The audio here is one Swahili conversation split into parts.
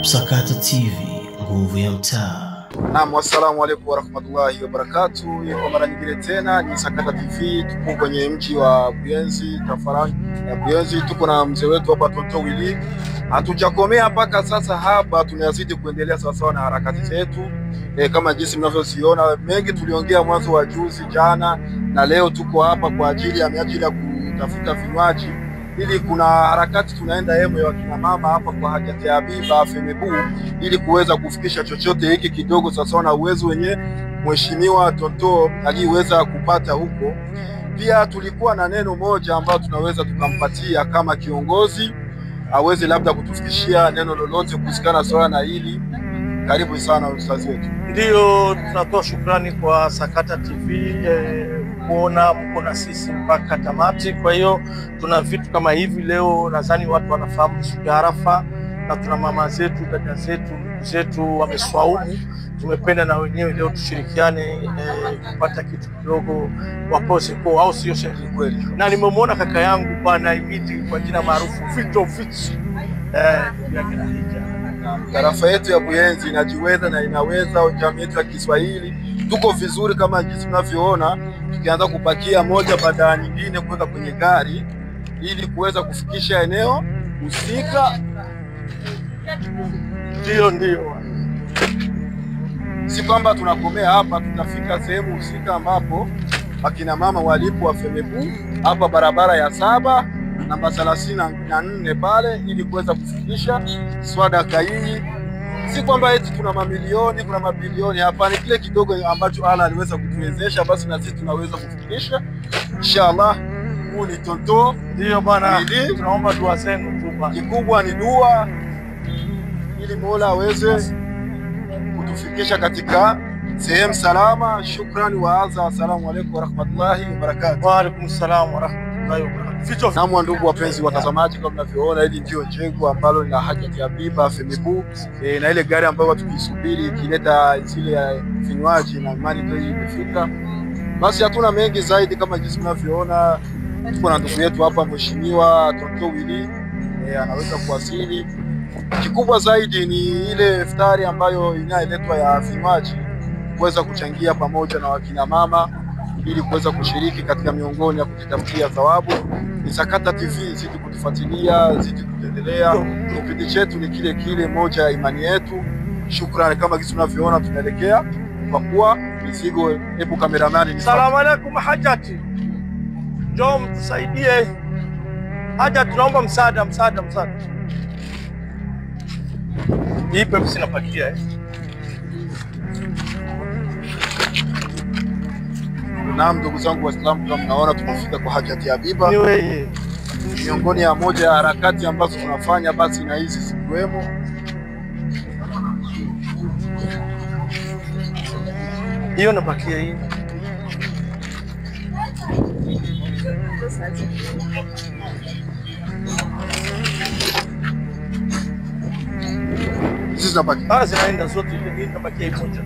Sakata TV, nguvu ya mtaa. Naam, assalamu alaykum wa rahmatullahi wa barakatuh. Kwa mara nyingine tena ni Sakata TV, tuko kwenye mji wa Buyenzi, Tafarani ya Buyenzi. Tuko na mzee wetu hapa Tonto Willy. Hatujakomea mpaka sasa hapa, tunazidi kuendelea sawasawa na harakati zetu. Kama jinsi mnavyoziona, mengi tuliongea mwanzo wa juzi jana, na leo tuko hapa kwa ajili ya kutafuta vinywaji, ili kuna harakati tunaenda ya kina mama hapa kwa Hajati Habiba FEMEBU, ili kuweza kufikisha chochote hiki kidogo sasa na uwezo wenye mheshimiwa Tonto aliweza kupata huko. Pia tulikuwa na neno moja ambalo tunaweza tukampatia kama kiongozi, aweze labda kutufikishia neno lolote kuhusiana swala na hili. Karibu sana ustazi wetu. Ndio, tunatoa shukrani kwa Sakata TV kuona mko na sisi mpaka tamati. Kwa hiyo tuna vitu kama hivi leo, nadhani watu wanafahamu siku ya Arafa, na tuna mama zetu, dada zetu, ndugu zetu wameswaumu. Tumependa na wenyewe leo tushirikiane kupata kitu kidogo wapose kwa, au sio shehe? Kweli. Na nimemwona kaka yangu bwana Imidi kwa jina maarufu Fito Fitz yake na hija. Tarafa yetu ya Buyenzi inajiweza na inaweza, jamii yetu ya Kiswahili tuko vizuri kama jinsi tunavyoona, tukianza kupakia moja baada ya nyingine kuweka kwenye gari ili kuweza kufikisha eneo husika. Ndio. Si kwamba tunakomea hapa, tutafika sehemu husika ambapo akina mama walipo wa FEMEBU hapa barabara ya 7 namba 34 pale, ili kuweza kufikisha swadaka hii. Si kwamba eti tuna mamilioni, kuna mabilioni, hapa ni kile kidogo ambacho Allah aliweza kutuwezesha, basi na sisi tunaweza kufikisha inshallah. Huu ni Tonto. Ndio bwana, tunaomba dua zenu tu bwana. Kikubwa ni dua ili Mola aweze kutufikisha katika sehemu salama. Shukrani wa adha. Assalamu alaykum wa rahmatullahi wa barakatuh. Wa alaykum assalam wa rahmatullahi wa barakatuh. Naam, ndugu wapenzi watazamaji, kama mnavyoona hili ndio jengo ambalo ni la Hajati Habiba FEMEBU, na ile gari ambayo tukisubiri ikileta zile vinywaji, na imani ndio imefika. Basi hatuna mengi zaidi, kama jinsi mnavyoona tuko na ndugu yetu hapa mheshimiwa Tonto Willy, anaweza kuwasili. Kikubwa zaidi ni ile iftari ambayo inaletwa ya vinywaji, kuweza kuchangia pamoja na wakina mama ili kuweza kushiriki katika miongoni ya kujitafutia thawabu. Ni Sakata TV, zidi kutufuatilia, zidi kuendelea. Kipindi chetu ni kile kile, moja ya imani yetu. Shukrani. Kama kisi tunavyoona tunaelekea kwa kuwa mizigo. Hebu kameramani. Asalamu alaykum Hajati, njoo mtusaidie. Hajati, tunaomba msaada. Hii Pepsi napakia Naam, ndugu zangu Waislamu, kama mnaona tumefika kwa Hajati Habiba. Ni wewe. Miongoni ya moja ya harakati ambazo tunafanya, basi na hizi zikiwemo. Hiyo napakia hii. Hizi zinapakia. Zinaenda zote, hii napakia hii moja.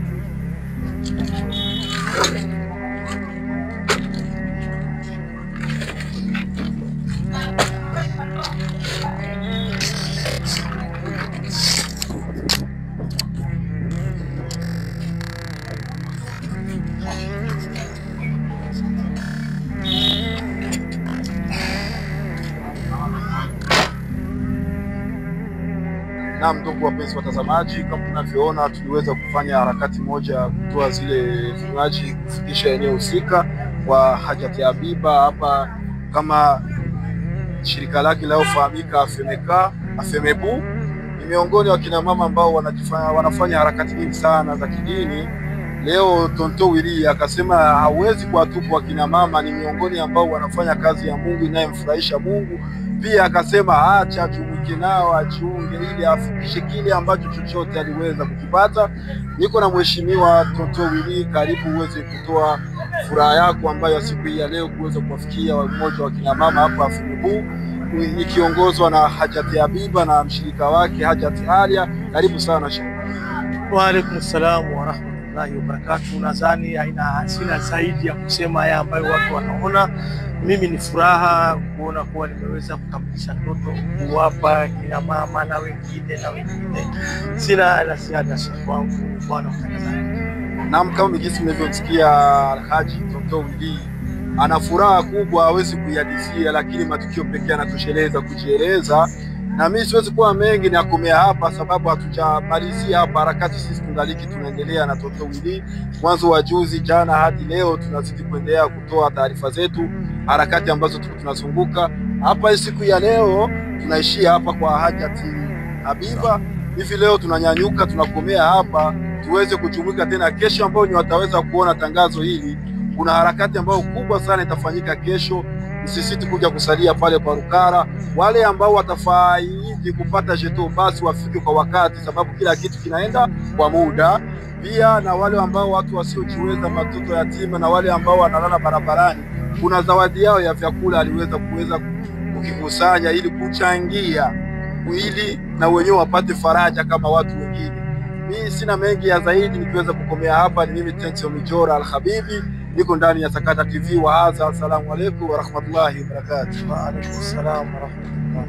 Naam, ndugu wapenzi watazamaji, kama tunavyoona tuliweza kufanya harakati moja kutoa zile vinywaji kufikisha eneo husika kwa Hajati Habiba hapa, kama shirika lake linalofahamika FEMEBU. Ni miongoni wa kina mama ambao wanafanya harakati nyingi sana za kidini. Leo Tonto Willy akasema hawezi kuwatupa kina mama, ni miongoni ambao wanafanya kazi ya Mungu inayemfurahisha Mungu. Pia akasema acha tumwike nao ajiunge, ili afikishe kile ambacho chochote aliweza kukipata. Niko na mheshimiwa Tonto Willy, karibu uweze kutoa furaha yako ambayo siku hii ya leo kuweza kuwafikia mmoja wa kina mama hapa FEMEBU, ikiongozwa na Hajati Habiba na mshirika wake Hajati Alia. Karibu sana shehe. Wa alaykum assalam wa rahmatullahi warahmatullahi wabarakatuh. Nadhani sina zaidi ya kusema haya ambayo watu wanaona. Mimi ni furaha kuona kuwa nimeweza kukamilisha ndoto kuwapa kina mama na wengine. Sina la ziada wangu bwana mtangazaji. Naam, kama mgisi mnavyosikia Alhaji Tonto Willy ana furaha kubwa, hawezi kuyadisia, lakini matukio pekee anatosheleza kujieleza. Na mimi siwezi kuwa mengi na kumea hapa, sababu hatujamalizia hapa harakati. Sisi tungaliki tunaendelea na Tonto Willy mwanzo wa juzi jana hadi leo, tunazidi kuendelea kutoa taarifa zetu, harakati ambazo tunazunguka hapa. Siku ya leo tunaishia hapa kwa Hajati Habiba. Hivi leo tunanyanyuka, tunakomea hapa, tuweze kujumuika tena kesho, ambao ni wataweza kuona tangazo hili. Kuna harakati ambayo kubwa sana itafanyika kesho. Msisiti kuja kusalia pale kwa Rukara. Wale ambao watafaidi kupata jeto basi wafike kwa wakati, sababu kila kitu kinaenda kwa muda. Pia na wale ambao watu wasiojiweza, matoto yatima na wale ambao wanalala barabarani, kuna zawadi yao ya vyakula aliweza kukikusanya ili kuchangia, ili na wenyewe wapate faraja kama watu wengine. Mimi sina mengi ya zaidi, nikiweza kukomea hapa. Ni mimi Tensio Mijora Al-Habibi, niko ndani ya Sakata TV wa hadha. Assalamu alaykum wa rahmatullahi wa barakatuh. Wa alaykum assalam wa rahmatullah.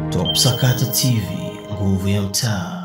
Top Sakata TV, nguvu ya mtaa.